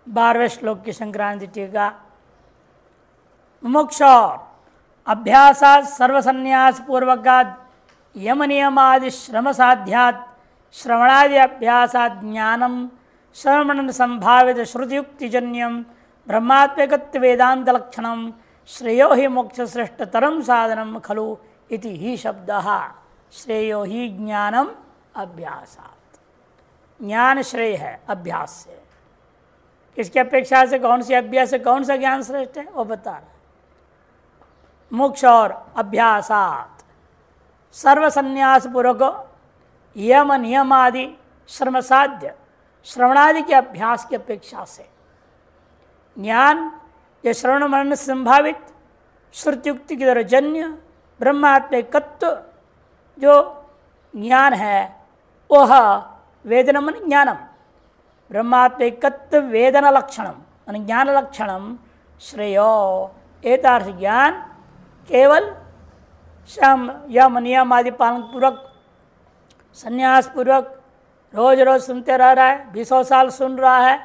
12वें श्लोक की संक्रांति टीका। मुमुक्ष अभ्यासात् सर्वसन्यास पूर्वकात् यम नियमादि श्रम साध्यात् श्रवणादि अभ्यासात् ज्ञानम श्रवण संभावित श्रुतियुक्तिजन्यम ब्रह्मात्मकत्व वेदांत लक्षणम श्रेयो ही मोक्ष श्रेष्ठतरम साधनम खलु इति ही शब्दः। श्रेयो ही ज्ञानम अभ्यासात्। ज्ञान श्रेय है अभ्यास से। किसकी अपेक्षा से, कौन सी अभ्यास से कौन सा ज्ञान श्रेष्ठ है वो बता रहा है। मोक्ष और अभ्यासात सर्व संन्यास पूर्वक यम नियमादि श्रम साध्य श्रवणादि के अभ्यास की अपेक्षा से ज्ञान ये श्रवण मनन संभावित श्रुतियुक्ति की तरह जन्य ब्रह्मात्मकत्व जो ज्ञान है वह वेदनम ज्ञानम ब्रह्मात्मकत्व वेदन लक्षणम ज्ञान लक्षणम श्रेयो एतार्थ ज्ञान केवल श्रम यम नियम आदि पालन पूर्वक संन्यास पूर्वक रोज रोज सुनते रह रहा है, 20 साल सुन रहा है,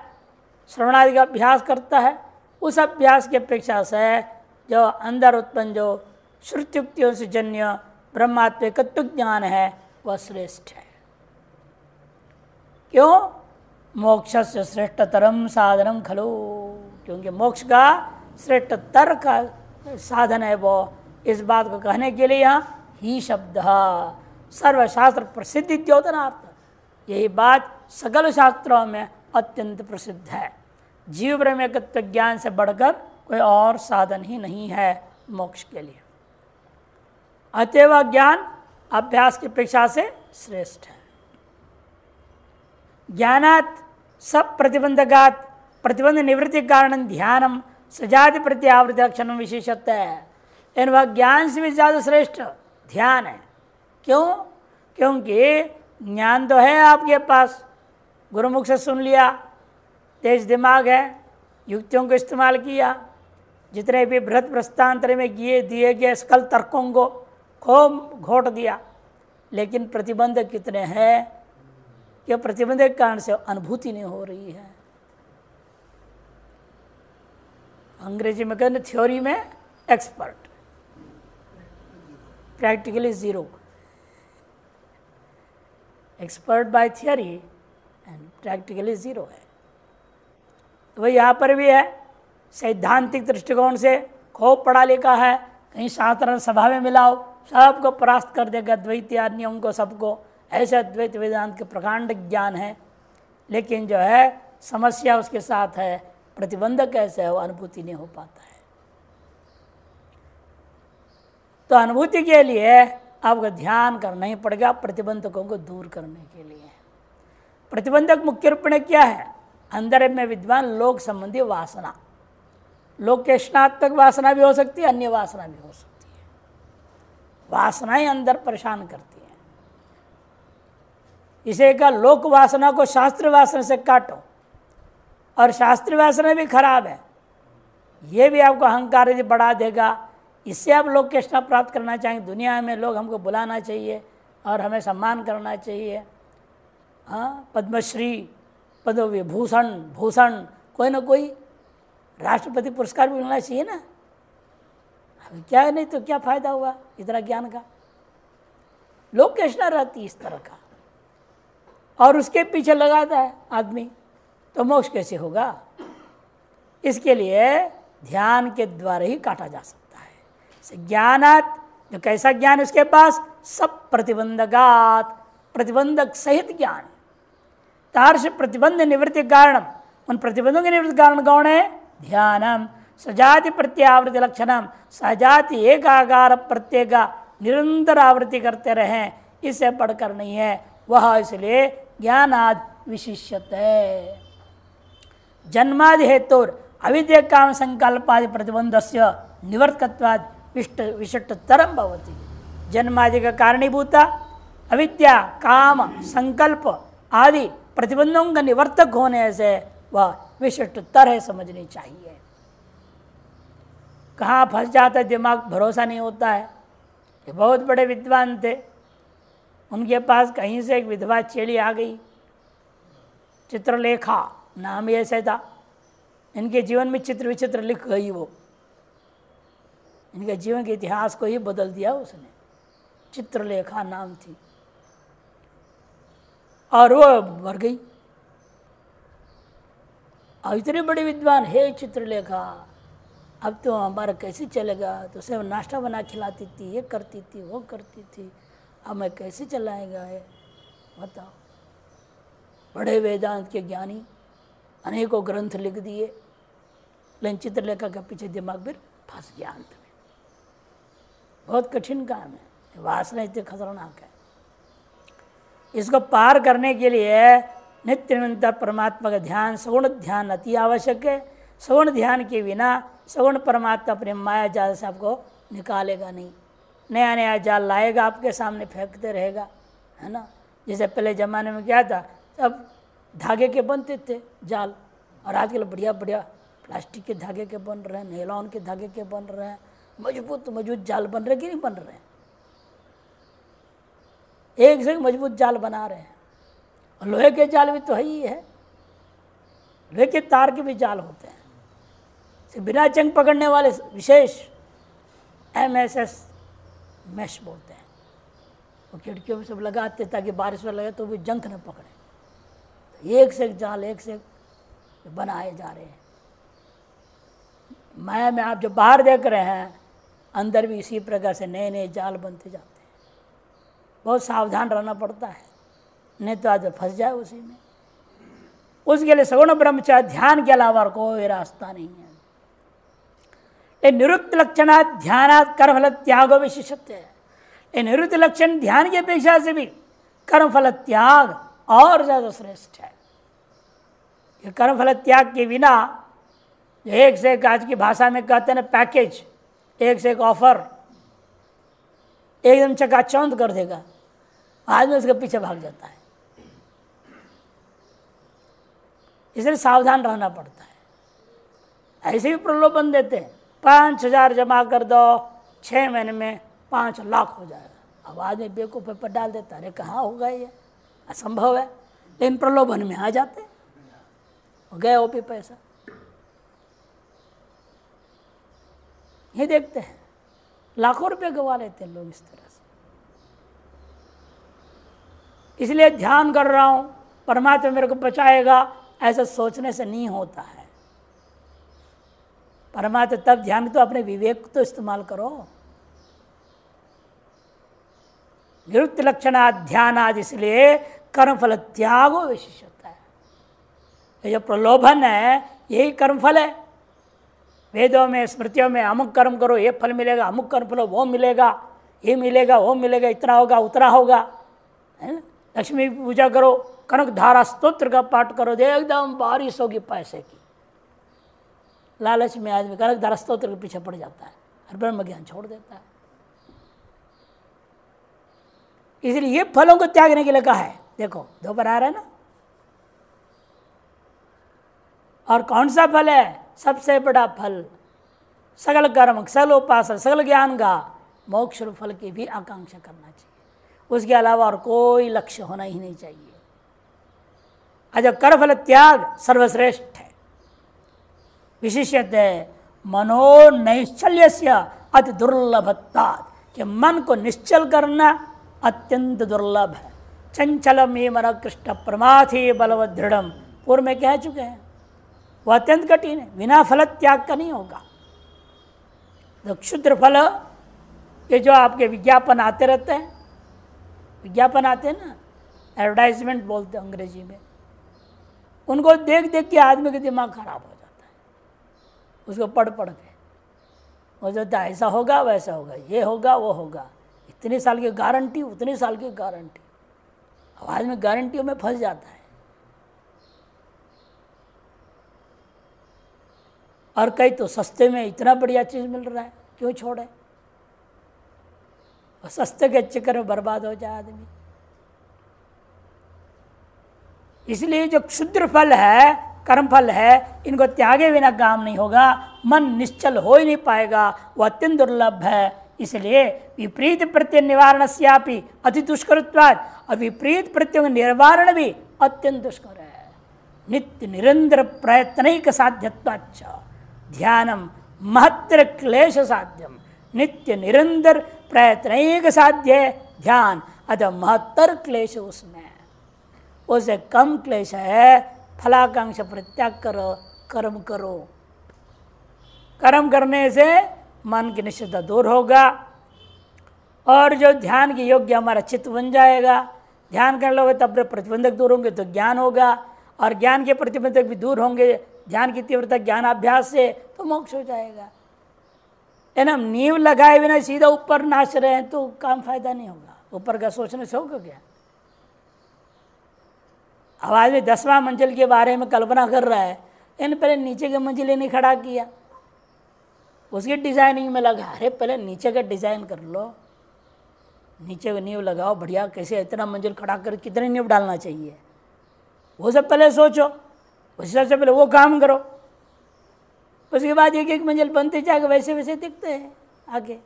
श्रवणादि का अभ्यास करता है, उस अभ्यास की अपेक्षा से जो अंदर उत्पन्न जो श्रुतियुक्तियों से जन्य ब्रह्मात्मकत्व ज्ञान है वह श्रेष्ठ है। क्यों? मोक्ष से श्रेष्ठतरम साधनम खलु, क्योंकि मोक्ष का श्रेष्ठतर का साधन है वो। इस बात को कहने के लिए यहाँ ही शब्द सर्वशास्त्र प्रसिद्ध द्योतनार्थ, यही बात सकल शास्त्रों में अत्यंत प्रसिद्ध है। जीव ब्रह्मैकत्व ज्ञान से बढ़कर कोई और साधन ही नहीं है मोक्ष के लिए। अतएव ज्ञान अभ्यास की अपेक्षा से श्रेष्ठ है। ज्ञानात् सब प्रतिबंधकात् प्रतिबंध निवृत्ति कारण ध्यानम सजाति प्रत्यावृत्ति लक्षण विशेषत्व है। इन वह ज्ञान से भी ज़्यादा श्रेष्ठ ध्यान है। क्यों? क्योंकि ज्ञान तो है आपके पास, गुरुमुख से सुन लिया, तेज दिमाग है, युक्तियों को इस्तेमाल किया, जितने भी बृहत प्रस्थांतर में दिए गए सकल तर्कों को खूब घोट दिया, लेकिन प्रतिबंध कितने हैं कि प्रतिबंध के कारण से अनुभूति नहीं हो रही है। अंग्रेजी में कहते थ्योरी में expert, practically zero. Expert by theory and practically zero है। तो वही यहाँ पर भी है, सैद्धांतिक दृष्टिकोण से खूब पढ़ा लिखा है, कहीं साधारण सभा में मिलाओ सबको परास्त कर देगा, द्वैतियानियों को सबको, ऐसे अद्वैत वेदांत के प्रकांड ज्ञान है। लेकिन जो है समस्या उसके साथ है, प्रतिबंधक कैसे है, वो अनुभूति नहीं हो पाता है। तो अनुभूति के लिए आपको ध्यान करना ही पड़ेगा प्रतिबंधकों को दूर करने के लिए। प्रतिबंधक मुख्य रूप में क्या है? अंदर में विद्वान लोक संबंधी वासना, लोकेशनात्मक वासना भी हो सकती है, अन्य वासना भी हो सकती है। वासनाएं अंदर परेशान करती हैं। इसे का लोक वासना को शास्त्र वासना से काटो, और शास्त्रीय वासना भी खराब है, ये भी आपको अहंकार यदि बढ़ा देगा। इससे आप लोग कृष्णा प्राप्त करना चाहेंगे, दुनिया में लोग हमको बुलाना चाहिए और हमें सम्मान करना चाहिए, हाँ, पद्मश्री, पद्म विभूषण, भूषण, कोई ना कोई राष्ट्रपति पुरस्कार भी मिलना चाहिए ना। अब क्या नहीं तो क्या फायदा हुआ इतना ज्ञान का? लोग कृष्णा रहती इस तरह का, और उसके पीछे लगाता है आदमी, तो मोक्ष कैसे होगा? इसके लिए ध्यान के द्वारा ही काटा जा सकता है। ज्ञानात, जो कैसा ज्ञान उसके पास, सब प्रतिबंधकात, प्रतिबंधक सहित ज्ञान। तार्श प्रतिबंध निवृत्ति कारणम, उन प्रतिबंधों के निवृत्ति कारण कौन है? ध्यानम सजाति प्रत्यावृत्ति लक्षणम, सजाति एकाकार प्रत्येक निरंतर आवृत्ति करते रहें, इससे बढ़कर नहीं है वह। इसलिए ज्ञानाद विशिष्यत है। जन्मादि हेतु अविद्या काम संकल्पादि प्रतिबंधस्य निवर्तकत्वाद विशिष्टतरम भवति। जन्मादि का कारणीभूता अविद्या काम संकल्प आदि प्रतिबंधों का निवर्तक होने से वह विशिष्टतर है, समझनी चाहिए। कहाँ फंस जाता है दिमाग, भरोसा नहीं होता है। ये बहुत बड़े विद्वान थे, उनके पास कहीं से एक विधवा चेली आ गई, चित्रलेखा नाम ऐसे था, इनके जीवन में चित्र विचित्र लिख गई वो, इनके जीवन के इतिहास को ही बदल दिया उसने। चित्रलेखा नाम थी और वो मर गई। और इतने बड़े विद्वान, हे चित्रलेखा अब तो हमारा कैसे चलेगा, तो उसे नाश्ता बना खिलाती थी, ये करती थी वो करती थी, अब मैं कैसे चलाएगा है बताओ। बड़े वेदांत के ज्ञानी, अनेकों ग्रंथ लिख दिए, लेकिन चित्रलेखा के पीछे दिमाग फिर फंस गया अंत में। बहुत कठिन काम है, वासना इतनी खतरनाक है। इसको पार करने के लिए नित्य निरंतर परमात्मा का ध्यान, सगुण ध्यान अति आवश्यक है। सगुण ध्यान के बिना सगुण परमात्मा अपने माया जाल से आपको निकालेगा नहीं, नया नया जाल लाएगा, आपके सामने फेंकते रहेगा, है ना। जैसे पहले ज़माने में क्या था, सब धागे के बनते थे जाल, और आजकल बढ़िया बढ़िया प्लास्टिक के धागे के बन रहे हैं, नेलॉन के धागे के बन रहे हैं, मजबूत मजबूत जाल बन रहे कि नहीं बन रहे हैं, एक से मजबूत जाल बना रहे हैं। और लोहे के जाल भी तो है ही है, लोहे के तार के भी जाल होते हैं, बिना जंग पकड़ने वाले विशेष MSS मैश बोलते हैं। वो खिड़कियों में सब लगाते ताकि बारिश में लगे तो भी जंग न पकड़े। तो एक से एक जाल, एक से एक बनाए जा रहे हैं। माया में आप जो बाहर देख रहे हैं, अंदर भी इसी प्रकार से नए नए जाल बनते जाते हैं। बहुत सावधान रहना पड़ता है, नहीं तो आज फंस जाए उसी में। उसके लिए सगुण ब्रह्मचार्य ध्यान के अलावा कोई रास्ता नहीं है। निवृत्त लक्षणात् ध्यानात् कर्मफल त्याग विशिष्ट है। निवृत्त लक्षण ध्यान की अपेक्षा से भी कर्मफल त्याग और ज्यादा श्रेष्ठ है। ये कर्मफल त्याग के बिना एक से एक, आज की भाषा में कहते हैं ना, पैकेज, एक से एक ऑफर एकदम चकाचौंध कर देगा, आदमी उसके पीछे भाग जाता है। इसलिए सावधान रहना पड़ता है। ऐसे भी प्रलोभन देते हैं, 5,000 जमा कर दो, 6 महीने में 5 लाख हो जाएगा। अब आदमी बेवकूफ़ पर डाल देता है, अरे कहाँ होगा ये, असंभव है, लेकिन प्रलोभन में आ जाते, गए वो भी पैसा। ये देखते हैं, लाखों रुपए गवा लेते हैं लोग इस तरह से। इसलिए ध्यान कर रहा हूँ, परमात्मा मेरे को बचाएगा, ऐसा सोचने से नहीं होता है। परमात्मा तब ध्यान, तो अपने विवेक तो इस्तेमाल करो। निवृत्त लक्षणात् ध्यानात्, इसलिए कर्मफल त्याग विशेष होता है। ये जो प्रलोभन है यही कर्मफल है। वेदों में स्मृतियों में अमुक कर्म करो ये फल मिलेगा, अमुक कर्म फल वो मिलेगा, ये मिलेगा वो मिलेगा, इतना होगा उतना होगा, है ना। लक्ष्मी पूजा करो, कनक धारा स्तोत्र का पाठ करो, दे एकदम बारिश होगी पैसे की। लालच में आदमी कनक धारा स्तोत्र के पीछे पड़ जाता है और ब्रह्म ज्ञान छोड़ देता है। इसलिए ये फलों को त्यागने के लिए कहा है। देखो दो बार आ रहा है ना। और कौन सा फल है सबसे बड़ा फल? सकल कर्म, सकल उपासना, सकल ज्ञान का मोक्ष फल की भी आकांक्षा करना चाहिए। उसके अलावा और कोई लक्ष्य होना ही नहीं चाहिए। अजब कर्मफल त्याग सर्वश्रेष्ठ है। विशिष्यत है मनो नैश्चल्य से अति दुर्लभता, कि मन को निश्चल करना अत्यंत दुर्लभ है। चंचलम ये मन कृष्ण प्रमाथि बलवत दृढ़, पूर्व में कह चुके हैं, वह अत्यंत कठिन है, बिना फल त्याग का नहीं होगा। तो क्षुद्र फल, ये जो आपके विज्ञापन आते रहते हैं, विज्ञापन आते हैं ना, एडवर्टाइजमेंट बोलते हैं अंग्रेजी में, उनको देख देख के आदमी का दिमाग खराब हो जाता है। उसको पढ़ पढ़ के वो जो ऐसा होगा वैसा होगा, ये होगा वो होगा, इतने साल की गारंटी, उतने साल की गारंटी। अब आदमी गारंटियों में फंस जाता है। और कई तो सस्ते में इतना बढ़िया चीज़ मिल रहा है, क्यों छोड़े? और सस्ते के चक्कर में बर्बाद हो जाए आदमी। इसलिए जो क्षुद्र फल है, कर्म फल है, इनको त्यागे बिना काम नहीं होगा। मन निश्चल हो ही नहीं पाएगा, वह अत्यंत दुर्लभ है। इसलिए विपरीत प्रत्यय निवारण स्यापि अति दुष्करत्वात्, और विपरीत प्रत्ययों का निवारण भी अत्यंत दुष्कर है। नित्य निरंतर प्रयत्नैक साध्यत्वाच्च ध्यानम महत्तर क्लेश साध्यम। नित्य निरंतर प्रयत्नैक साध्य ध्यान, अतः महत्तर क्लेश उसमें, उसे कम क्लेश है। फलाकांक्षा परित्याग करो, कर्म करो। कर्म करने से मन की निश्चितता दूर होगा और जो ध्यान के योग्य हमारा चित्त बन जाएगा। ध्यान कर लोगे तब प्रतिबंधक दूर होंगे तो ज्ञान होगा, और ज्ञान के प्रतिबंधक भी दूर होंगे ध्यान की तीव्रता ज्ञानाभ्यास से, तो मोक्ष हो जाएगा। लेकिन हम नींव लगाए बिना सीधा ऊपर नाच रहे हैं तो काम फायदा नहीं होगा। ऊपर का सोचने से होगा क्या? अब आदमी 10वां मंजिल के बारे में कल्पना कर रहा है, लेकिन पहले नीचे के मंजिल ही नहीं खड़ा किया, उसकी डिजाइनिंग में लगा। अरे पहले नीचे का डिजाइन कर लो, नीचे का नींव लगाओ बढ़िया, कैसे इतना मंजिल खड़ा कर कितने नींव डालना चाहिए वो सब पहले सोचो, उस हिसाब से पहले वो काम करो। उसके बाद एक एक मंजिल बनते जाएगा, वैसे वैसे दिखते हैं आगे।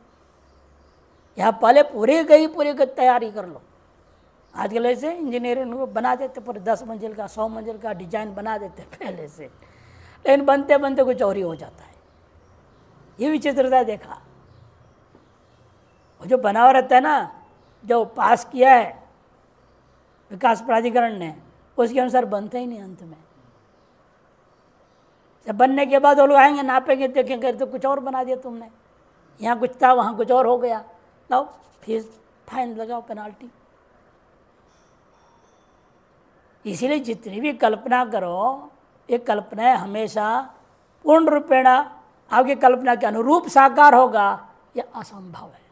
यहाँ पहले पूरे की तैयारी कर लो। आजकल ऐसे इंजीनियरिंग को बना देते, पूरे 10 मंजिल का 100 मंजिल का डिजाइन बना देते पहले से, लेकिन बनते बनते कुछ और ही हो जाता है। ये विचित्रता देखा। वो जो बना हुआ रहता है ना, जो पास किया है विकास प्राधिकरण ने, उसके अनुसार बनते ही नहीं अंत में। जब बनने के बाद वो लोग आएंगे, नापेंगे, देखेंगे तो कुछ और बना दिया तुमने, यहाँ कुछ था वहाँ कुछ और हो गया, लाओ फीस फाइन लगाओ, पेनाल्टी। इसीलिए जितनी भी कल्पना करो, ये कल्पना हमेशा पूर्ण रूपेण आपकी कल्पना के अनुरूप साकार होगा, यह असंभव है।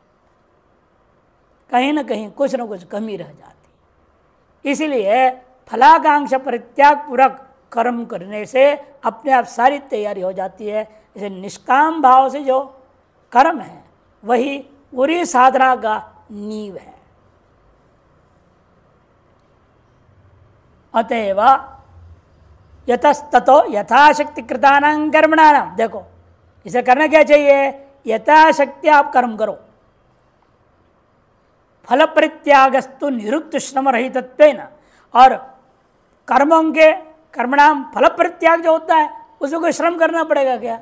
कहीं ना कहीं कुछ न कुछ कमी रह जाती। इसीलिए फलाकांक्षा परित्याग पूर्वक कर्म करने से अपने आप सारी तैयारी हो जाती है। इसे निष्काम भाव से जो कर्म है वही पूरी साधना का नींव है। अतएव यतस्ततो यथाशक्ति कृतानां कर्मणानां, देखो इसे करना क्या चाहिए, यथाशक्ति आप कर्म करो। फल परित्यागस्तु निरुक्त श्रम रहितत्वेन, और कर्मों के कर्मणाम फल परित्याग जो होता है उसको कोई श्रम करना पड़ेगा क्या?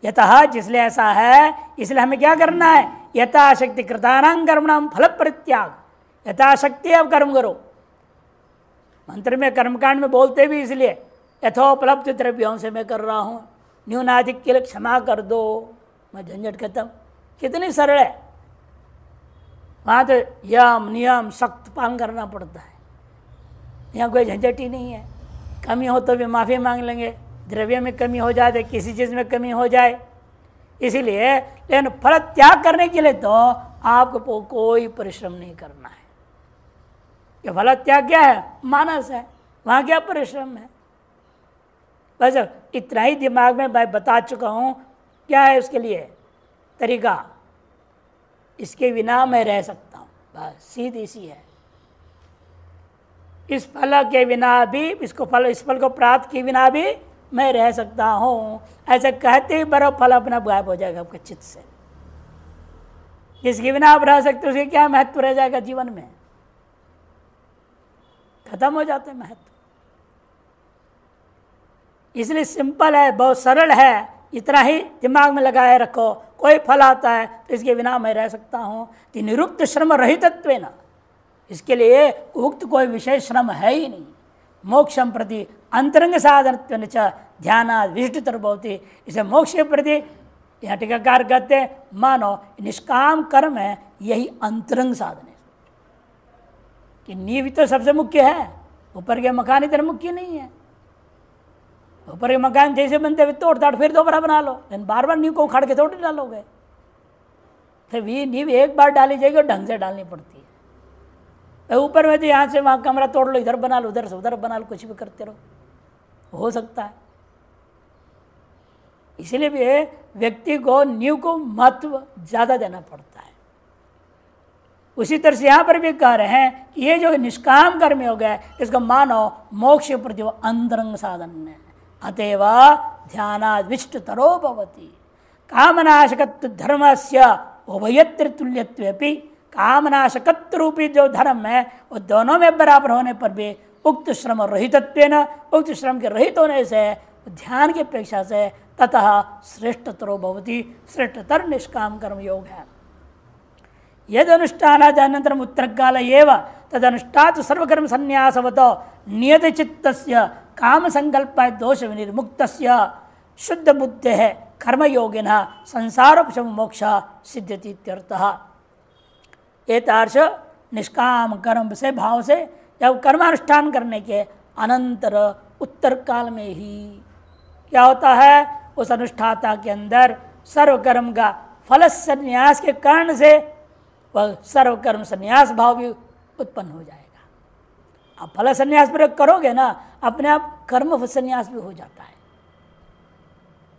यतः, जिसलिए ऐसा है इसलिए हमें क्या करना है, यथाशक्ति कृतानां कर्मणाम फल परित्याग, यथाशक्ति अब कर्म करो। मंत्र में कर्मकांड में बोलते भी इसलिए, यथोपलब्ध द्रव्यों से मैं कर रहा हूँ, न्यूनाधिक के लिए क्षमा कर दो, मैं झंझट खत्म। कितनी सरल है। वहाँ तो यम नियम सख्त पालन करना पड़ता है, यहाँ कोई झंझट ही नहीं है। कमी हो तो भी माफ़ी मांग लेंगे, द्रव्य में कमी हो जाए, किसी चीज़ में कमी हो जाए। इसीलिए लेकिन फल त्याग करने के लिए तो आपको कोई परिश्रम नहीं करना है। ये फल त्याग क्या है, मानस है, वहाँ क्या परिश्रम है। बस इतना ही दिमाग में मैं बता चुका हूँ क्या है उसके लिए तरीका, इसके बिना मैं रह सकता हूँ, बस सीधी सी है। इस फल के बिना भी, इस फल को प्राप्त के बिना भी मैं रह सकता हूँ, ऐसे कहते ही बड़ा फल अपना गायब हो जाएगा आपके चित्त से। जिसके बिना आप रह सकते उसके क्या महत्व रह जाएगा जीवन में, खत्म हो जाते महत्व। इसलिए सिंपल है, बहुत सरल है, इतना ही दिमाग में लगाए रखो। कोई फल आता है तो इसके बिना मैं रह सकता हूँ, निरुक्त श्रम रहितत्वेन, इसके लिए उक्त कोई विशेष श्रम है ही नहीं। मोक्षम प्रति अंतरंग साधन ध्यानाद विशिष्टतर भवति, इसे मोक्ष के प्रति यहाँ टीकाकार कहते हैं, मानो निष्काम कर्म है, यही अंतरंग साधन है। कि नींव तो सबसे मुख्य है, ऊपर के मकान इतना मुख्य नहीं है। ऊपर के मकान जैसे बनते हुए तोड़ ताड़ फिर दोबारा बना लो, लेकिन बार बार नींव को उखाड़ के तोड़ डालोगे तो नींव एक बार डाली जाएगी और ढंग से डालनी पड़ती है। ऊपर में तो यहाँ से वहाँ कमरा तोड़ लो, इधर बना लो, उधर से उधर बना लो, कुछ भी करते रहो, हो सकता है। इसलिए भी व्यक्ति को नींव को महत्व ज़्यादा देना पड़ता है। उसी तरह से यहाँ पर भी कह रहे हैं कि ये जो निष्काम कर्म हो गया, इसको मानो मोक्ष प्रति अंतरंग साधन है। अतएव ध्यानाद विष्टतरो भवति। कामनाशकत्व धर्म से उभयत्र तुल्यत्वेपि, कामनाशकत्व रूपी जो धर्म है वो दोनों में बराबर होने पर भी उक्त श्रम रहितत्वेन, उक्त श्रम के रहित होने से, ध्यान की अपेक्षा से ततः श्रेष्ठतरो भवति, श्रेष्ठतर निष्काम कर्म योग है। यद अनुष्ठानाद अनंतरम उत्तरकाल एव तदनुष्ठात सर्वकर्म संन्यासवतो नियत चित्तस्य काम संकल्प दोष विनिर्मुक्तस्य शुद्ध बुद्धेः कर्मयोगिनः संसारोपशम मोक्ष सिद्ध्यति इत्यर्थः। एतार्श निष्काम कर्म से भाव से जब कर्मानुष्ठान करने के अनंतर उत्तर काल में ही क्या होता है, उस अनुष्ठाता के अंदर सर्वकर्म का फल संन्यास के कारण से वह सर्वकर्म संन्यास भाव भी उत्पन्न हो जाएगा। आप फल संन्यास प्रयोग करोगे ना, अपने आप कर्म संन्यास भी हो जाता है।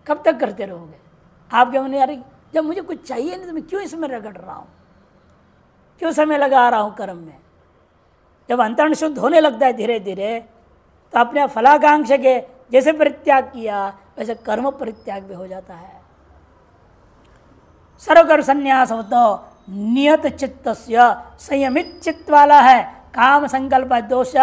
कब तक करते रहोगे? आप क्या नहीं, अरे जब मुझे कुछ चाहिए नहीं तो मैं क्यों इसमें रगड़ रहा हूँ, क्यों समय लगा रहा हूँ कर्म में। जब अंतरण शुद्ध होने लगता है धीरे धीरे, तो अपने फलाकांक्षा के जैसे परित्याग किया वैसे कर्म परित्याग भी हो जाता है। सर्वकर्म संन्यास हो तो नियत चित्तस्य, संयमित चित्त वाला है, काम संकल्प दोष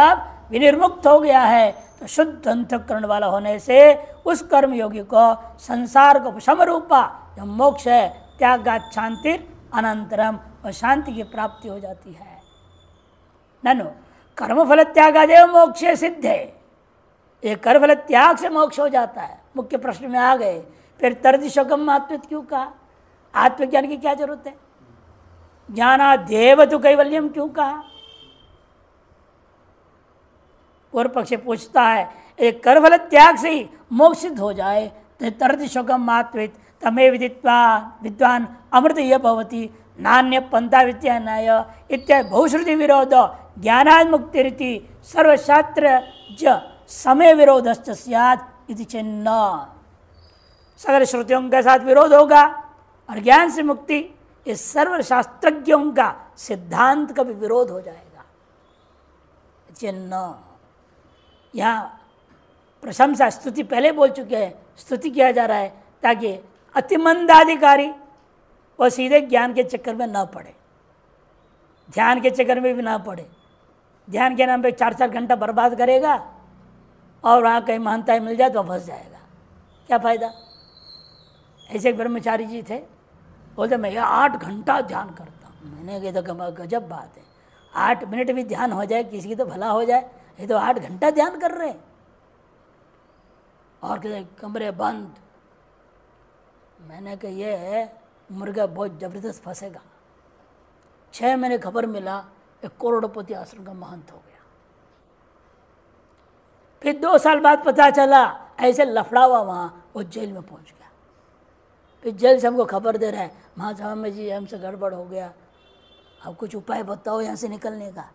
विनिर्मुक्त हो गया है, तो शुद्ध अंतःकरण वाला होने से उस कर्म योगी को संसार को उपशम रूपा जो मोक्ष है, त्यागात् शांतिर अनंतरम, और शांति की प्राप्ति हो जाती है। ननु कर्मफल त्यागादेव मोक्ष सिद्ध है, ये कर्मफल त्याग से मोक्ष हो जाता है। मुख्य प्रश्न में आ गए, फिर तर्दिशोकम आत्मविद क्यों कहा, आत्मज्ञान की क्या जरूरत है, ज्ञानादेव तु कैवल्यम क्यों कहा। पूर्व पक्ष पूछता है, एक कर्मफल त्याग से ही मोक्ष सिद्ध हो जाए तो तर्दिशोकम आत्मविद तमे विद्वान अमृत यह भवति नान्य पंथा विद्या न्याय इत्यादि बहुश्रुति विरोध ज्ञानाद मुक्ति रीति सर्वशास्त्र ज समय विरोधश्च स्यात् इति चिन्ह। सगल श्रुतियों के साथ विरोध होगा और ज्ञान से मुक्ति, इस सर्वशास्त्रज्ञों का सिद्धांत का भी विरोध हो जाएगा। चिन्ह यहाँ प्रशंसा स्तुति पहले बोल चुके हैं, स्तुति किया जा रहा है ताकि अतिमंदाधिकारी वो सीधे ज्ञान के चक्कर में ना पड़े, ध्यान के चक्कर में भी ना पड़े। ध्यान के नाम पे 4-4 घंटा बर्बाद करेगा और वहाँ कहीं महानताएं मिल जाए तो फंस जाएगा, क्या फ़ायदा। ऐसे एक ब्रह्मचारी जी थे, बोलते मैं 8 घंटा ध्यान करता हूँ। मैंने कहा तो गजब बात है, 8 मिनट भी ध्यान हो जाए किसी की तो भला हो जाए, ये तो 8 घंटा ध्यान कर रहे हैं। और कहते कमरे बंद। मैंने कहा ये मुर्गा बहुत जबरदस्त फंसेगा। 6 महीने खबर मिला एक करोड़पति आश्रम का महंत हो गया। फिर 2 साल बाद पता चला ऐसे लफड़ा हुआ वहाँ, वो जेल में पहुँच गया। फिर जेल से हमको खबर दे रहा है, महासाहब में जी हमसे गड़बड़ हो गया, अब कुछ उपाय बताओ यहाँ से निकलने का।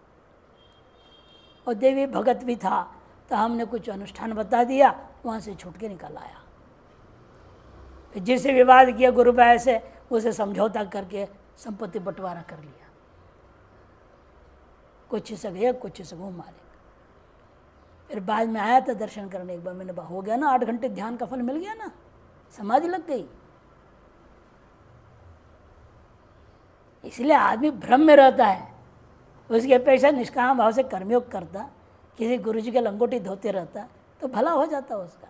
और देवी भगत भी था तो हमने कुछ अनुष्ठान बता दिया, वहाँ से छूट के निकल आया। फिर जिससे विवाद किया गुरु भाई से, उसे समझौता करके संपत्ति बंटवारा कर लिया। कुछ हिस्सा गया, कुछ हिस्सा वो मालिक। फिर बाद में आया था दर्शन करने, एक बार मैंने हो गया ना 8 घंटे ध्यान का फल मिल गया ना, समाधि लग गई। इसलिए आदमी भ्रम में रहता है, उसकी अपेक्षा निष्काम भाव से कर्मयोग करता, किसी गुरुजी के लंगोटी धोते रहता तो भला हो जाता, उसका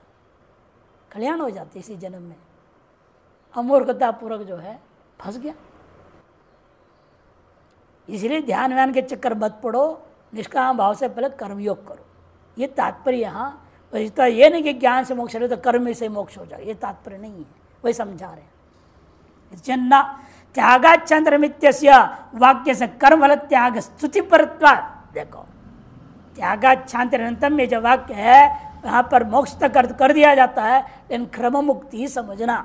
कल्याण हो जाता इसी जन्म में। अमूर्खता पूर्वक जो है फंस गया। इसलिए ध्यान व्यान के चक्कर मत पड़ो, निष्काम भाव से पहले कर्मयोग करो। ये तात्पर्य यहाँ तो ये नहीं कि ज्ञान से मोक्ष हो तो कर्म से मोक्ष हो जाए, ये तात्पर्य नहीं है, वही समझा रहे हैं। जन्ना त्यागाच्छांतरमित्यस्य वाक्य से कर्मफल त्याग स्तुति परत्वा, देखो त्यागाच्छांतरंतम में जो वाक्य है यहाँ पर मोक्ष तक कर दिया जाता है, लेकिन क्रम मुक्ति समझना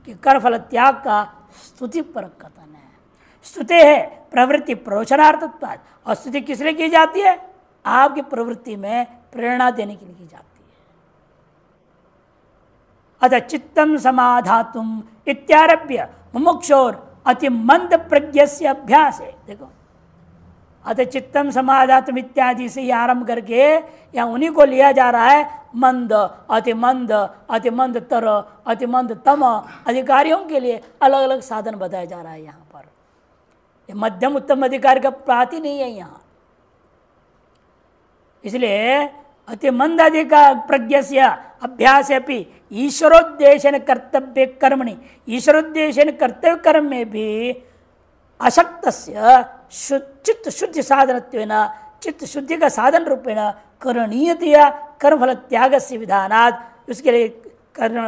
कि कर्मफल त्याग का स्तुति पर कथन है। स्तुति है प्रवृत्ति प्रवचनार्थत्वात्, और स्तुति किस लिए की जाती है, आपकी प्रवृत्ति में प्रेरणा देने के लिए की जाती है। अतः चित्तम समाधातुम इत्यारभ्य मुमुक्षोर अति मंद प्रज्ञस्य अभ्यास है। देखो अतः चित्तम समाधातुम इत्यादि से ही आरंभ करके या उन्हीं को लिया जा रहा है। मंद, अति मंद, अति मंद तर, अति मंद तम अधिकारियों के लिए अलग अलग साधन बताया जा रहा है। यहाँ पर ये मध्यम उत्तम अधिकारी का बात ही नहीं है। यहाँ इसलिए अति मंदाधिक प्रज्ञस्य अभ्यास अपनी ईश्वरोद्देशन कर्तव्य कर्मणि, ईश्वरोद्देशन कर्तव्य कर्म में भी अशक्त चित्त शुद्धि साधनत्वेन, चित्त शुद्धि का साधन रूपेण करणीयतया कर्मफल त्याग से विधानात्, उसके लिए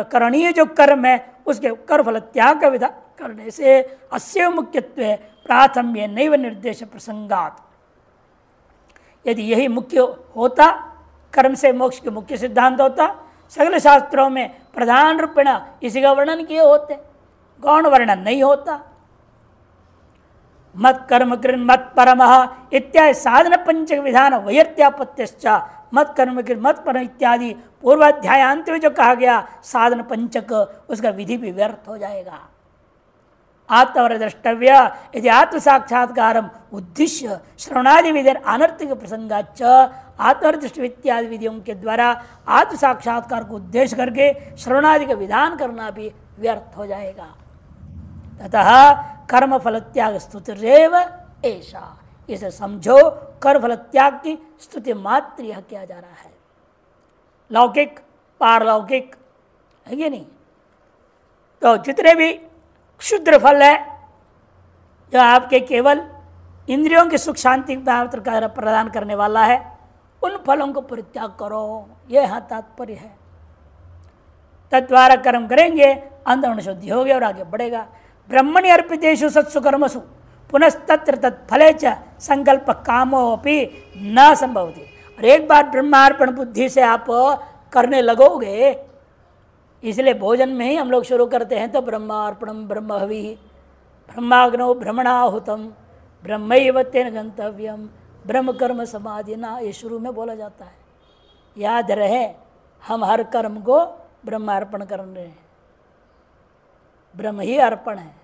करणीय जो कर्म है उसके कर्मफल त्याग का विधान करने से अस्य मुख्यत्व प्राथम्य नैव निर्देश प्रसंगात। यदि यही मुख्य होता, कर्म से मोक्ष के मुख्य सिद्धांत होता, सगल शास्त्रों में प्रधान रूपेण इसी का वर्णन किए होते, गौण वर्णन नहीं होता। मत कर्म कृन मत परमः इत्यादि साधन पंचक विधान वैयत्यापत्यश्च, मत कर्म कृन मत परम इत्यादि पूर्वाध्यायांत में जो कहा गया साधन पंचक, उसका विधि भी व्यर्थ हो जाएगा। आत्मवर द्रष्टव्य यदि आत्म साक्षात्कार उद्देश्य श्रवणादि विधि अनर्थिक प्रसंगाच, आत्मवर दृष्टि इत्यादि विधियों के द्वारा आत्म साक्षात्कार को उद्देश्य करके श्रवणादि का विधान करना भी व्यर्थ हो जाएगा। ततः कर्म फल त्याग स्तुतिरेव ऐसा, इसे समझो कर्म फल त्याग की स्तुति मात्र यह किया जा रहा है। लौकिक पारलौकिक है कि नहीं, तो जितने भी क्षुद्र फल है जो आपके केवल इंद्रियों की सुख शांति प्रदान करने वाला है, उन फलों को परित्याग करो, यह यहाँ तात्पर्य है। तद्वारा कर्म करेंगे अंतःकरण शुद्धि होगी और आगे बढ़ेगा। ब्रह्मणि अर्पितेषु सत्सु कर्मसु पुनस्तत्र तत्फले च संकल्प कामोपि न संभवति। और एक बार ब्रह्मार्पण बुद्धि से आप करने लगोगे, इसलिए भोजन में ही हम लोग शुरू करते हैं तो ब्रह्मार्पणम ब्रह्म हवि ब्रह्माग्नौ ब्रह्मणाहुतम ब्रह्मैव तेन गंतव्यम ब्रह्म कर्म समाधिना, ये शुरू में बोला जाता है। याद रहे हम हर कर्म को ब्रह्मार्पण कर रहे हैं, ब्रह्म ही अर्पण है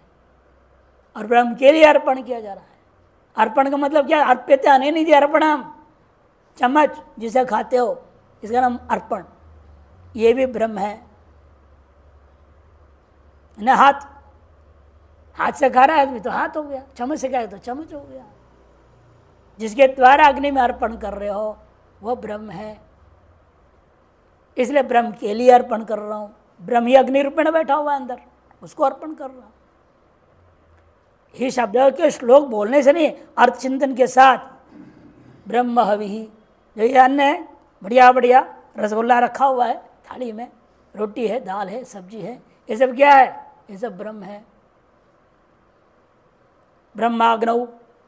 और ब्रह्म के लिए अर्पण किया जा रहा है। अर्पण का मतलब क्या? अर्प्यते अनेनिधि अर्पणम, चम्मच जिसे खाते हो इसका नाम अर्पण, ये भी ब्रह्म है ना। हाथ से खा रहा है आदमी तो हाथ हो गया, चम्मच से खाए तो चम्मच हो गया। जिसके द्वारा अग्नि में अर्पण कर रहे हो वह ब्रह्म है, इसलिए ब्रह्म के लिए अर्पण कर रहा हूँ। ब्रह्म ही अग्नि रूप में बैठा हुआ है अंदर, उसको अर्पण कर रहा हूँ। ये शब्द के श्लोक बोलने से नहीं, अर्थ चिंतन के साथ ब्रह्म हविः, जो ये अन्न है बढ़िया बढ़िया रसगुल्ला रखा हुआ है थाली में, रोटी है, दाल है, सब्जी है, ये सब क्या है? ये सब ब्रह्म है। ब्रह्माग्नौ,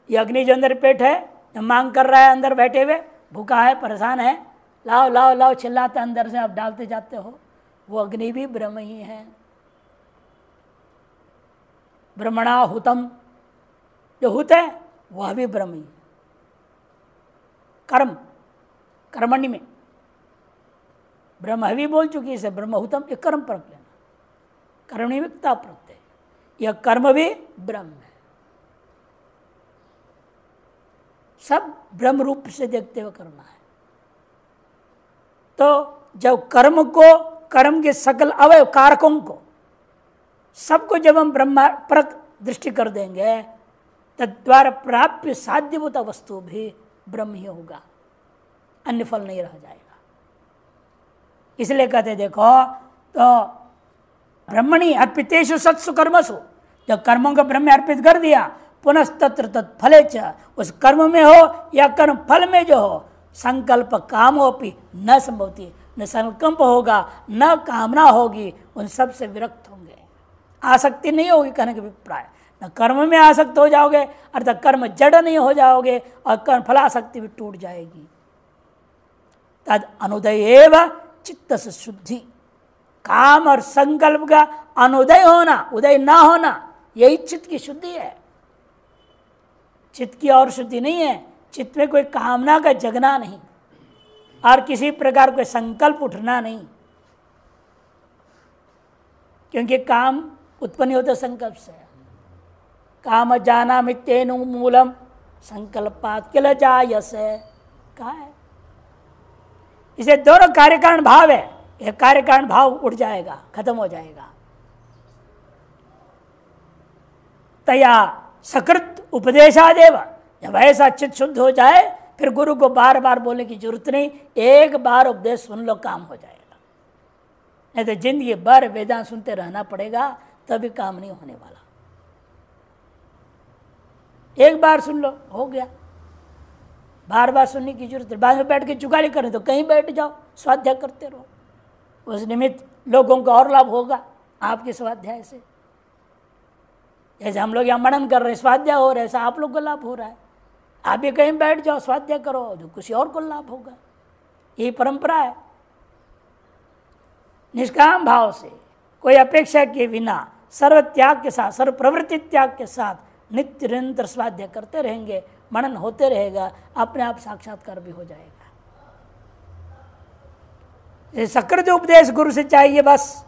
ये अग्नि जो अंदर पेट है, जो मांग कर रहा है अंदर बैठे हुए, भूखा है, परेशान है, लाओ लाओ लाओ चिल्लाते अंदर से आप डालते जाते हो, वो अग्नि भी ब्रह्म ही है। ब्रह्मणाहुतम, जो हुत है वह भी ब्रह्म ही। कर्म कर्मणि में ब्रह्म हवि बोल चुकी है, ब्रह्महुतम ये कर्म पर लेना, कर्मणिमिक्ता प्रत्यय, यह कर्म भी ब्रह्म है। सब ब्रह्म रूप से देखते हुए करना है। तो जब कर्म को, कर्म के सकल अवयव कारकों को सबको जब हम ब्रह्म पर दृष्टि कर देंगे, तद्वारा प्राप्य साध्यभूत वस्तु भी ब्रह्म ही होगा, अन्य फल नहीं रह जाएगा। इसलिए कहते देखो, तो ब्रह्मणि अर्पितेषु सत्सु कर्मसु, जब कर्मों को ब्रह्म में अर्पित कर दिया, पुनस्तत्र तत्फले च, उस कर्म में हो या कर्म फल में जो हो, संकल्प कामोपि न संभवति, न संकल्प होगा न कामना होगी, उन सब से विरक्त होंगे, आसक्ति नहीं होगी। कहने का अभिप्राय, न कर्म में आसक्त हो जाओगे अर्थात कर्म जड़ नहीं हो जाओगे, और कर्म फलासक्ति भी टूट जाएगी। तद अनुदय एव चित्त से शुद्धि, काम और संकल्प का अनुदय होना, उदय ना होना, यही चित्त की शुद्धि है। चित्त की और शुद्धि नहीं है, चित्त में कोई कामना का जगना नहीं और किसी प्रकार कोई संकल्प उठना नहीं, क्योंकि काम उत्पन्न होता संकल्प से। काम जाना मित्येनु मूलम संकल्पात् किल जायसे, कहा है। इसे दोनों कार्यकारण भाव है, यह कार्यकारण भाव उठ जाएगा, खत्म हो जाएगा। तया सकृत उपदेशादेव, जब ऐसा चित्त शुद्ध हो जाए फिर गुरु को बार बार बोलने की जरूरत नहीं, एक बार उपदेश सुन लो, काम हो जाएगा। नहीं तो जिंदगी भर वेदांत सुनते रहना पड़ेगा, तभी काम नहीं होने वाला। एक बार सुन लो, हो गया। बार बार सुनने की जरूरत है। बाद में बैठ के चुगाली करें तो कहीं बैठ जाओ, स्वाध्याय करते रहो। उस निमित्त लोगों को और लाभ होगा आपके स्वाध्याय से। जैसे हम लोग यहाँ मनन कर रहे हैं, स्वाध्याय हो रहा है, ऐसा आप लोग को लाभ हो रहा है। आप भी कहीं बैठ जाओ, स्वाध्याय करो, जो किसी और को लाभ होगा। यही परंपरा है। निष्काम भाव से, कोई अपेक्षा के बिना, सर्व त्याग के साथ, सर्व प्रवृत्ति त्याग के साथ नित्य निरंतर स्वाध्याय करते रहेंगे, मनन होते रहेगा, अपने आप साक्षात्कार भी हो जाएगा। सकृत उपदेश गुरु से चाहिए बस।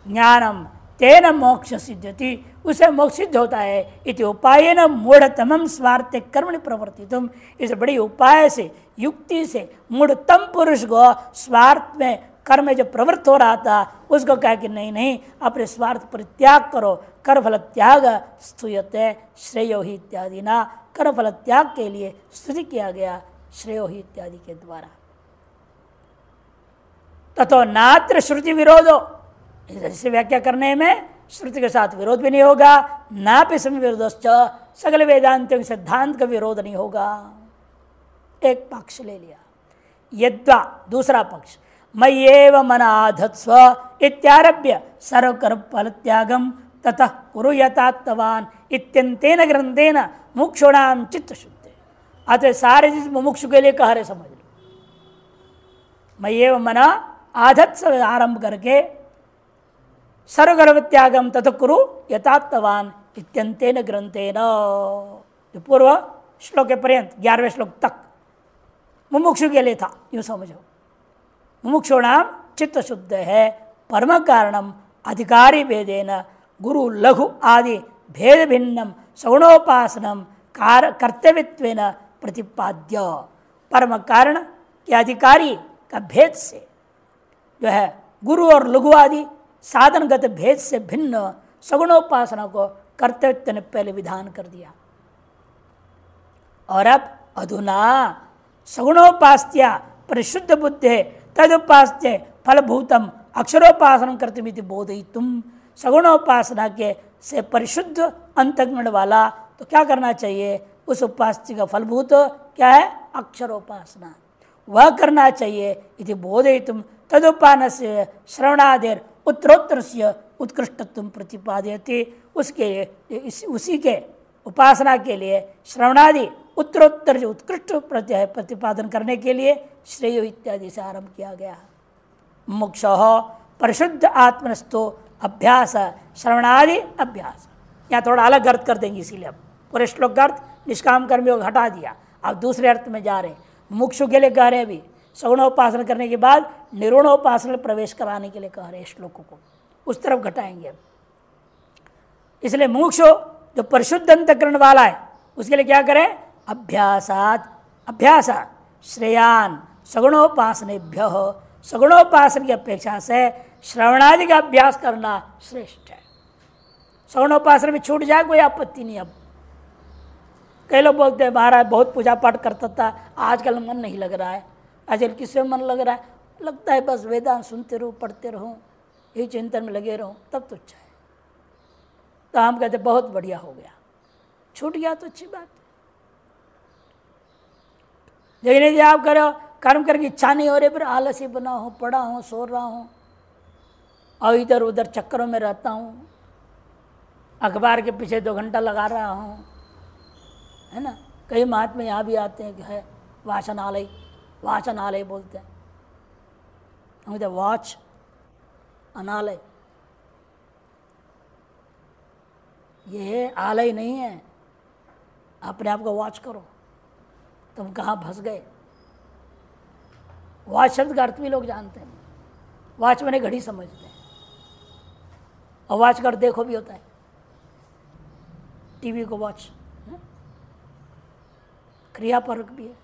ज्ञानम तेन मोक्ष सिद्ध्यति, उसे मोक्ष सिद्ध होता है। इति उपायेन मूढ़तमं स्वार्थे कर्मणि प्रवर्तितुम, इस बड़ी उपाय से, युक्ति से मूढ़तम पुरुष को स्वार्थ में, कर्म में जो प्रवृत्त हो रहा था उसको कहा कि नहीं नहीं, अपने स्वार्थ परित्याग करो। कर्मफल त्याग स्तूयते श्रेयो ही इत्यादि ना, कर्मफल त्याग के लिए स्तुति किया गया श्रेयो ही इत्यादि के द्वारा। ततो नात्र श्रुति विरोधो, इसे व्याख्या करने में श्रुति के साथ विरोध भी नहीं होगा, ना भी समय विरोधश्च, सगल वेदांतों के सिद्धांत का विरोध नहीं होगा। एक पक्ष ले लिया। यद्वा, दूसरा पक्ष, मय्येव मनाधत्स्व इत्यारभ्य सर्वकर्म फल त्यागम ततः कुरु यथात्तवान इत्यंतेन ग्रंथेन मुमुक्षुणाम चित्त शुद्धि। अतः सारे चीज मुमुक्षु के लिए कह रहे, समझ लो। मय्येव मना आधत्स्व आरंभ करके सर्वकर्म त्यागम ततः कुरु यथात्तवान इत्यंतेन ग्रंथेन, जो पूर्व श्लोक के पर्यंत 11वें श्लोक तक मुमुक्षु के लिए था, यूं समझो। मुमुक्षुणाम चित्त शुद्ध है, परम कारणम अधिकारी भेदेन गुरु लघु आदि भेद भिन्नम सगुणोपासनम कर्तव्यत्वेन प्रतिपाद्य। परम कारण के अधिकारी का भेद से, जो है गुरु और लघु आदि साधनगत भेद से भिन्न सगुणोपासना को कर्तव्य ने पहले विधान कर दिया। और अब अधुना सगुणोपास्त्या परिशुद्ध बुद्धे तदुपास्त्य फलभूतम अक्षरोपासना कर्तव्य बोधयितुम। सगुणोपासना के से परिशुद्ध अंतःकरण वाला तो क्या करना चाहिए, उस उपास्य का फलभूत क्या है, अक्षरोपासना, वह करना चाहिए। इति बोधयितुम तदुपान से श्रवणादेर उत्तरोत्तर से उत्कृष्टत्व प्रतिपादयति। उसके उसी के उपासना के लिए श्रवणादि उत्तरोत्तर जो उत्कृष्ट प्रतिपादन करने के लिए श्रेय इत्यादि से आरंभ किया गया। मोक्ष परिशुद्ध आत्मनस्तो अभ्यास श्रवणादि अभ्यास। यहाँ थोड़ा अलग अर्थ कर देंगे, इसीलिए अब पूरे श्लोक का अर्थ निष्काम कर्मयोग हटा दिया, अब दूसरे अर्थ में जा रहे हैं। मुमुक्षु के लिए कह रहे हैं, अभी सगुणोपासना करने के बाद निरूणोपासना में प्रवेश कराने के लिए कह रहे हैं श्लोकों को, उस तरफ घटाएंगे अब। इसलिए मुमुक्षु जो परिशुद्ध अंतःकरण वाला है उसके लिए क्या करें, अभ्यास श्रेयान सगुणोपासनेभ्य, सगुणोपासना की अपेक्षा से श्रवणादि का अभ्यास करना श्रेष्ठ है। सगुणोपासना में छूट जाए कोई आपत्ति नहीं। अब कई लोग बोलते हैं महाराज बहुत पूजा पाठ करता था, आजकल मन नहीं लग रहा है। आजकल किससे मन लग रहा है, लगता है बस वेदांत सुनते रहो, पढ़ते रहो, यही चिंतन में लगे रहो, तब तो अच्छा है। तो हम कहते बहुत बढ़िया हो गया, छूट गया तो अच्छी बात। लेकिन यदि आप करो कर्म करके इच्छा नहीं हो रही, फिर आलसी बना हो, पड़ा हूँ, सो रहा हूँ और इधर उधर चक्करों में रहता हूँ, अखबार के पीछे 2 घंटा लगा रहा हूँ, है ना। कई महात्मा यहाँ भी आते हैं कि है वाचनालय, वाचनालय बोलते हैं, हम कहते वाच अनालय, ये आलय नहीं है। अपने आप को वॉच करो, तुम कहाँ फंस गए। वॉच शब्द का अर्थ भी लोग जानते हैं, वॉच मैंने घड़ी समझते हैं, और वॉच कर देखो भी होता है, टीवी को वॉच, क्रियापरक भी है,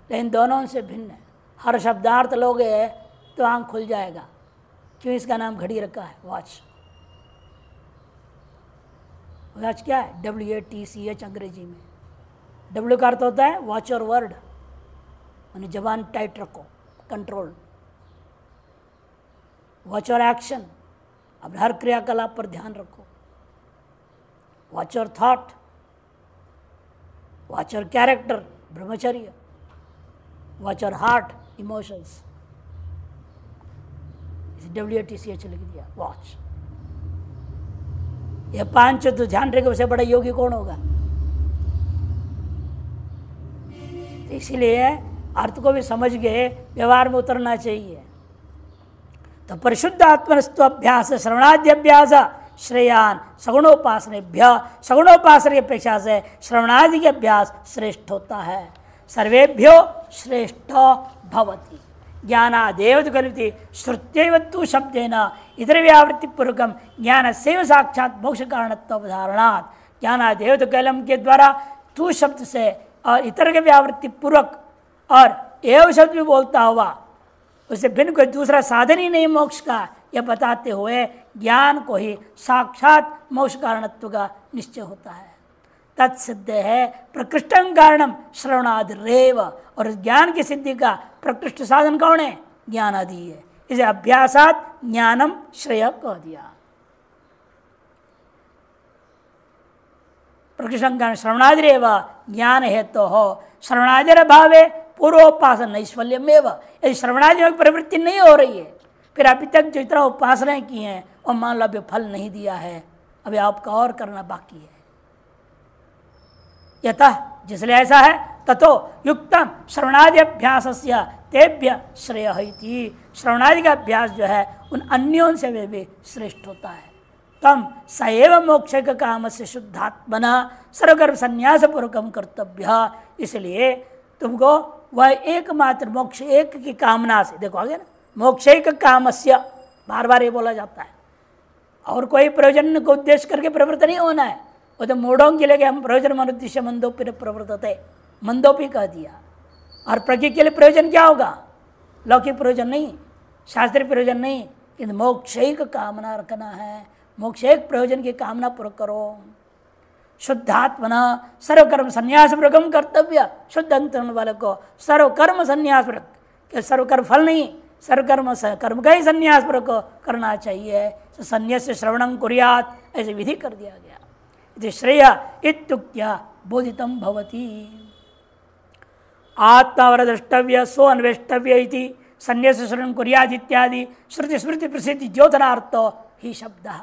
लेकिन दोनों से भिन्न है। हर शब्दार्थ लोगे तो आंख खुल जाएगा, क्यों इसका नाम घड़ी रखा है वॉच। वॉच क्या है, WATCH अंग्रेजी में, W का अर्थ होता है वॉच योर वर्ड, यानी जबान टाइट रखो, कंट्रोल। वॉच योर एक्शन, अब हर क्रियाकलाप पर ध्यान रखो। Watch your thought, watch your character, ब्रह्मचर्य। Watch your heart, emotions. WATCH लिख दिया, वॉच। ये 5 तो ध्यान रखेगा, उससे बड़ा योगी कौन होगा। तो इसीलिए अर्थ को भी समझ गए, व्यवहार में उतरना चाहिए। तो परिशुद्ध आत्मनस्तु अभ्यास श्रवणाद्य अभ्यास श्रेयान सगुणोपासनेभ्य, सगुणोपासना की अपेक्षा से श्रवणादि के अभ्यास श्रेष्ठ होता है। सर्वेभ्यो श्रेष्ठ भवति। ज्ञानादेव कल्पिते श्रुत्यैव तु शब्देन इतर व्यावृत्ति पूर्वकम ज्ञान से साक्षात मोक्ष कारणत्वधारणात्। ज्ञानादेव कलम के द्वारा तू शब्द से और इतर के व्यावृत्ति पूर्वक और एव शब्द भी बोलता हुआ, उससे भिन्न कोई दूसरा साधन ही नहीं मोक्ष का, यह बताते हुए ज्ञान को ही साक्षात मोक्ष कारणत्व का निश्चय होता है। तत्सिद्ध है प्रकृष्टं कारणम श्रवणादिरेव, और ज्ञान की सिद्धि का प्रकृष्ट साधन कौन है, ज्ञान आदि है। इसे अभ्यासात ज्ञानम श्रेय कह दिया। प्रकृष्टं कारण श्रवणादिरेव ज्ञान हेतु हो, श्रवणादिर भावे पूर्वोपासन नैष्फल्यमेव। यदि श्रवणादि में प्रवृत्ति नहीं हो रही है, फिर अभी तक जो इतना उपासनाएं की हैं और मान लो अभी फल नहीं दिया है, अभी आपका और करना बाकी है। यतः जिसलिए ऐसा है, ततो युक्तम श्रवणादि अभ्यास तेभ्य श्रेय इति। श्रवणादि का अभ्यास जो है उन अन्यों से वे भी श्रेष्ठ होता है। तम सएव मोक्ष का काम से शुद्धात्मना सर्वकर्म संन्यास पूर्वकम कर्तव्य। इसलिए तुमको वह एकमात्र मोक्ष एक की कामना से, देखो आगे ना, मोक्ष एक कामस्य बार बार ये बोला जाता है, और कोई प्रयोजन को उद्देश्य करके प्रवृत्त नहीं होना है। वो तो मूढ़ों के लिए हम प्रयोजन मनुद्देश्य मंदोपि प्रवृत्तते, मंदोपि कह दिया। और प्रज्ञ के लिए प्रयोजन क्या होगा, लौकिक प्रयोजन नहीं, शास्त्रीय प्रयोजन नहीं, किंतु मोक्ष एक कामना रखना है। मोक्ष एक प्रयोजन की कामना पूर्ण करो। शुद्धात्मना सर्वकर्म संन्यास पूर्वकम कर्तव्य। शुद्ध अंतरण वाले को सर्वकर्म संन्यास पूर्वक, सर्वकर्म फल नहीं, सर्वकर्म कर्म का ही संन्यास पूर्वक करना चाहिए। संन्यास श्रवणं कुर्यात्, ऐसे विधि कर दिया गया। इति श्रेय इत्युक्त्या बोधितं भवति। आत्मावरद्रष्टव्य सो अन्वेष्टव्य इति संन्यास श्रवणं कुर्यात् इत्यादि श्रुति स्मृति प्रसिद्धि द्योतनार्थो ही शब्दः।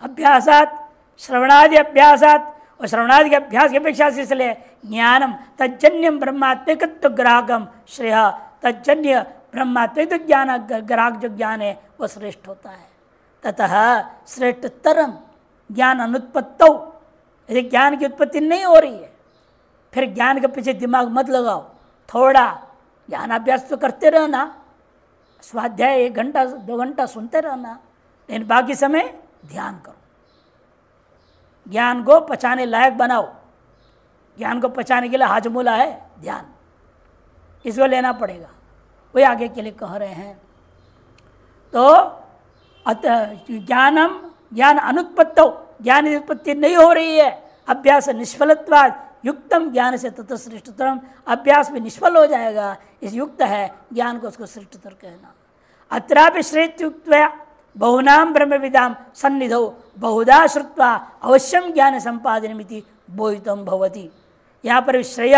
अभ्यासात् श्रवणादि अभ्यासात, और श्रवणादि के अभ्यास की अपेक्षा से इसलिए ज्ञानम तज्जन्यम ब्रह्मात्मिकत्व ग्राहकम श्रेय, तज्जन्य ब्रह्मात्मिक ज्ञान ग्राहक जो ज्ञान है वह श्रेष्ठ होता है। ततः श्रेष्ठतरम ज्ञान अनुत्पत्तौ, यदि ज्ञान की उत्पत्ति नहीं हो रही है, फिर ज्ञान के पीछे दिमाग मत लगाओ, थोड़ा ज्ञानाभ्यास तो करते रहना, स्वाध्याय 1 घंटा 2 घंटा सुनते रहना, लेकिन बाकी समय ध्यान करो। ज्ञान को पचाने लायक बनाओ। ज्ञान को पचाने के लिए हाजमूला है ध्यान, इसको लेना पड़ेगा। वही आगे के लिए कह रहे हैं। तो ज्ञानम ज्ञान अनुत्पत्तो, ज्ञान की उत्पत्ति नहीं हो रही है, अभ्यास निष्फलत्वाद युक्तम ज्ञान से तथा श्रेष्ठतरम, अभ्यास भी निष्फल हो जाएगा, इस युक्त है ज्ञान को उसको श्रेष्ठतर कहना। अत्रापि श्रेष्ठयुक्त्या बहुनाम ब्रह्मविदाम सन्निधौ बहुधा श्रुत्वा अवश्यम ज्ञान संपादनमिति बोधितम भवति। यहाँ पर श्रेय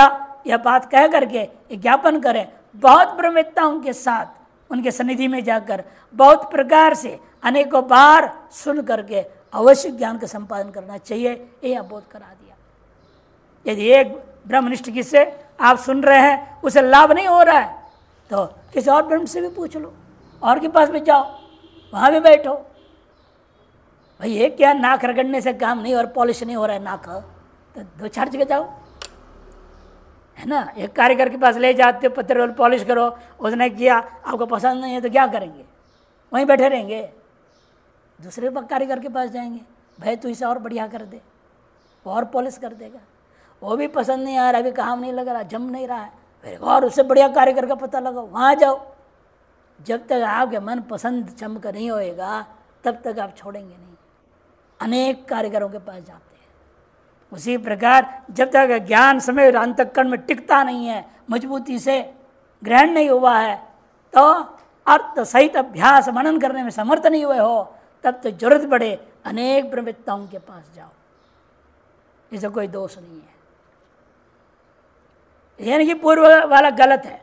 यह बात कह करके ज्ञापन करें, बहुत ब्रह्मवेत्ताओं के साथ उनके सन्निधि में जाकर बहुत प्रकार से अनेकों बार सुन करके अवश्य ज्ञान का संपादन करना चाहिए, यह बोध करा दिया। यदि एक ब्रह्मनिष्ठ किससे आप सुन रहे हैं उसे लाभ नहीं हो रहा है, तो किसी और ब्रह्म से भी पूछ लो, और के पास भी जाओ, वहाँ भी बैठो। भाई ये क्या नाक रगड़ने से काम नहीं और पॉलिश नहीं हो रहा है नाक, तो 2-4 जगह जाओ, है ना। एक कारीगर के पास ले जाते हो, पत्थर वाले पॉलिश करो, उसने किया, आपको पसंद नहीं है तो क्या करेंगे, वहीं बैठे रहेंगे। दूसरे कारीगर के पास जाएंगे, भाई तू इसे और बढ़िया कर दे, वो और पॉलिश कर देगा। वो भी पसंद नहीं आ रहा, अभी काम नहीं लग रहा, जम नहीं रहा है, फिर और उससे बढ़िया कारीगर का पता लगाओ, वहाँ जाओ। जब तक आपके मन पसंद चमक नहीं होएगा तब तक आप छोड़ेंगे नहीं। अनेक कारीगरों के पास जाते हैं, उसी प्रकार जब तक ज्ञान समय अंतःकरण में टिकता नहीं है, मजबूती से ग्रहण नहीं हुआ है, तो अर्थ सहित अभ्यास मनन करने में समर्थ नहीं हुए हो, तब तो जरूरत पड़े अनेक ब्रह्मवेत्ताओं के पास जाओ, इसे कोई दोष नहीं है। यानी कि पूर्व वाला गलत है,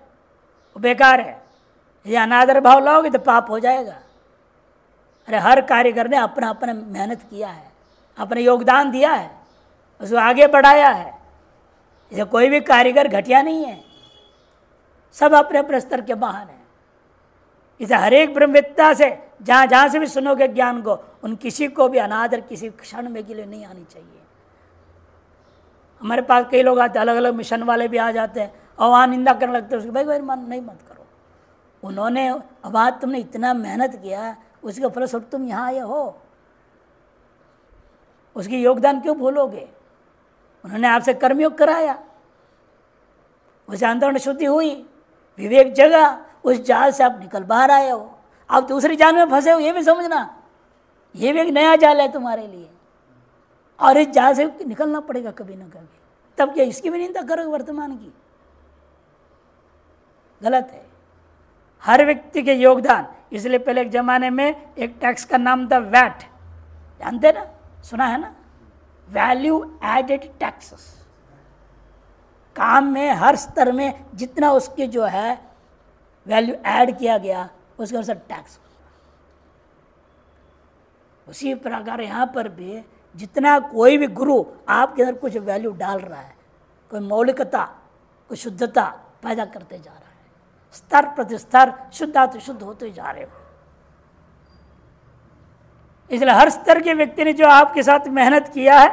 वो बेकार है। ये अनादर भाव लाओगे तो पाप हो जाएगा। अरे हर कारीगर ने अपना अपना मेहनत किया है, अपना योगदान दिया है, उसको आगे बढ़ाया है। इसे कोई भी कारीगर घटिया नहीं है, सब अपने अपने स्तर के महान है। इसे हर एक ब्रह्मवेत्ता से जहाँ जहाँ से भी सुनोगे ज्ञान को, उन किसी को भी अनादर किसी क्षण में के लिए नहीं आनी चाहिए। हमारे पास कई लोग आते हैं, अलग अलग मिशन वाले भी आ जाते हैं और वहाँ निंदा करने लगते हैं उसकी, भाई भाई मन नहीं मत करो। उन्होंने अब तुमने इतना मेहनत किया, उसके फलस्वरूप तुम यहाँ आए हो, उसकी योगदान क्यों भूलोगे? उन्होंने आपसे कर्मयोग कराया, उसे अंतःकरण शुद्धि हुई, विवेक जगा, उस जाल से आप निकल बाहर आए हो। आप दूसरी जाल में फंसे हो, ये भी समझना, ये भी एक नया जाल है तुम्हारे लिए, और इस जाल से निकलना पड़ेगा कभी ना कभी। तब क्या इसकी भी निंदा करोगे वर्तमान की? गलत है। हर व्यक्ति के योगदान, इसलिए पहले एक जमाने में एक टैक्स का नाम था वैट, जानते ना, सुना है ना, वैल्यू एडेड टैक्सेस। काम में हर स्तर में जितना उसके जो है वैल्यू ऐड किया गया, उसके अनुसार टैक्स। उसी प्रकार यहाँ पर भी जितना कोई भी गुरु आपके अंदर कुछ वैल्यू डाल रहा है, कोई मौलिकता, कोई शुद्धता पैदा करते जा रहा है, स्तर प्रति स्तर शुद्धाति शुद्ध होते जा रहे हो। इसलिए हर स्तर के व्यक्ति ने जो आपके साथ मेहनत किया है,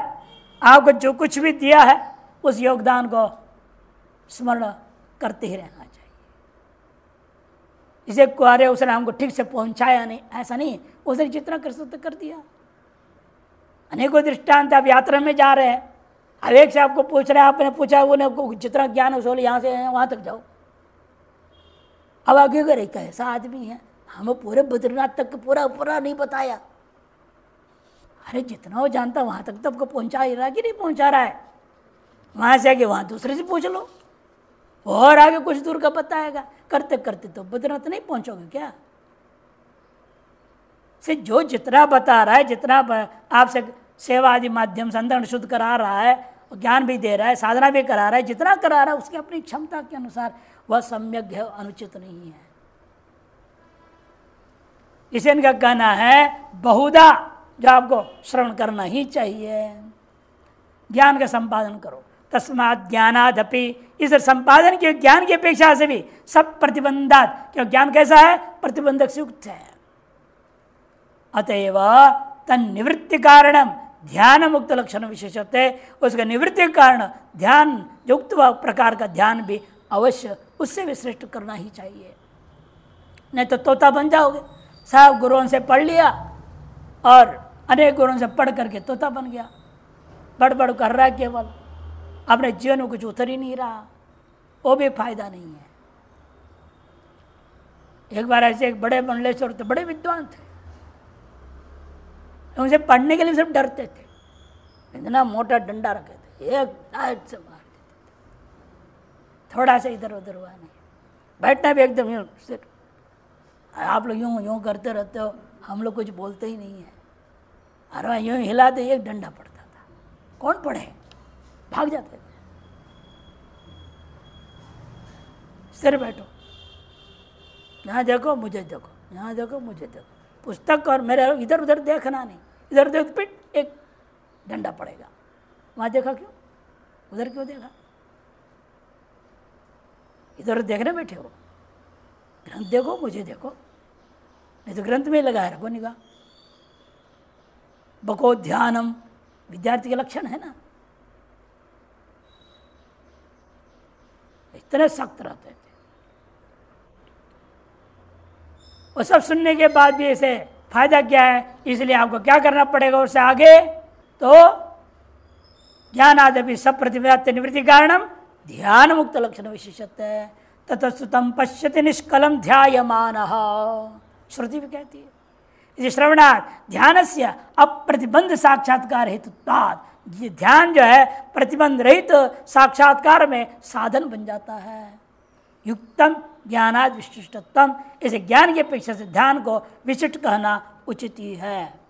आपको जो कुछ भी दिया है, उस योगदान को स्मरण करते ही रहना चाहिए। इसे कार्य उसने हमको ठीक से पहुंचाया नहीं, ऐसा नहीं, उसने जितना कर सकता कर दिया। अनेकों दृष्टांत, आप यात्रा में जा रहे हैं, अब एक से आपको पूछ रहे हैं, आपने पूछा, उन्हें जितना ज्ञान है यहाँ से वहाँ तक जाओ। अब आगे अगर एक ऐसा आदमी है, हमें पूरे बद्रीनाथ तक पूरा पूरा नहीं बताया, अरे जितना वो जानता वहाँ तक तो आपको पहुँचा ही रहा कि नहीं पहुँचा रहा है? वहाँ से आगे वहाँ दूसरे से पूछ लो, और आगे कुछ दूर का बताएगा। करते करते तो बद्रीनाथ नहीं पहुँचोगे क्या? से जो जितना बता रहा है, जितना आपसे सेवा आदि माध्यम से अंतःकरण शुद्ध करा रहा है, ज्ञान भी दे रहा है, साधना भी करा रहा है, जितना करा रहा है उसकी अपनी क्षमता के अनुसार वह सम्यक है, अनुचित नहीं है। इसे इनका कहना है बहुधा जो आपको श्रवण करना ही चाहिए, ज्ञान का संपादन करो। तस्मात् ज्ञानादपि, इस संपादन के ज्ञान की अपेक्षा से भी सब प्रतिबंधात, क्यों ज्ञान कैसा है? प्रतिबंधक से युक्त है। अतएव तन निवृत्ति कारणम ध्यान मुक्त लक्षण विशेषते, उसका निवृत्ति कारण ध्यान युक्त प्रकार का ध्यान भी अवश्य उससे भी श्रेष्ठ करना ही चाहिए। नहीं तो तोता बन जाओगे, सब गुरुओं से पढ़ लिया और अनेक गुरुओं से पढ़ करके तोता बन गया, बड़ बड़ कर रहा है, केवल अपने जीवन में कुछ उतर ही नहीं रहा, वो भी फायदा नहीं है। एक बार ऐसे एक बड़े मंडलेश्वर थे, बड़े विद्वान थे, उनसे पढ़ने के लिए सिर्फ डरते थे, इतना मोटा डंडा रखे थे, एक टाइट से मार देते थे, थोड़ा सा इधर उधर हुआ नहीं, बैठना भी एकदम यूँ सिर्फ। आप लोग यूँ यूँ करते रहते हो, हम लोग कुछ बोलते ही नहीं है, अरे यूँ हिलाते एक डंडा पड़ता था, कौन पढ़े, भाग जाते थे। सिर बैठो, यहाँ देखो मुझे देखो, यहाँ देखो मुझे देखो, पुस्तक और मेरे इधर उधर देखना नहीं, इधर देख पिट एक डंडा पड़ेगा। वहाँ देखा क्यों, उधर क्यों देखा? इधर देखने बैठे हो, ग्रंथ देखो मुझे देखो, नहीं तो ग्रंथ में लगाए रखो निगाह। बको ध्यानम विद्यार्थी के लक्षण है ना, इतने सख्त रहते थे। और सब सुनने के बाद भी इसे फायदा क्या है? इसलिए आपको क्या करना पड़ेगा उससे आगे, तो ज्ञानादपि सब प्रतिबंधात निवृत्ति कारणम ध्यान मुक्त लक्षण विशेषत्व है ततस्तुतम पश्यति निष्कलम ध्यायमानः, श्रुति भी कहती है। इस श्रवणात् ध्यानस्य अप्रतिबंध साक्षात्कार हेतुत्वात्, ये ध्यान जो है प्रतिबंध रहित साक्षात्कार में साधन बन जाता है। युक्तम ज्ञानाद विशिष्टतम, इसे ज्ञान की अपेक्षा से ध्यान को विशिष्ट कहना उचित ही है।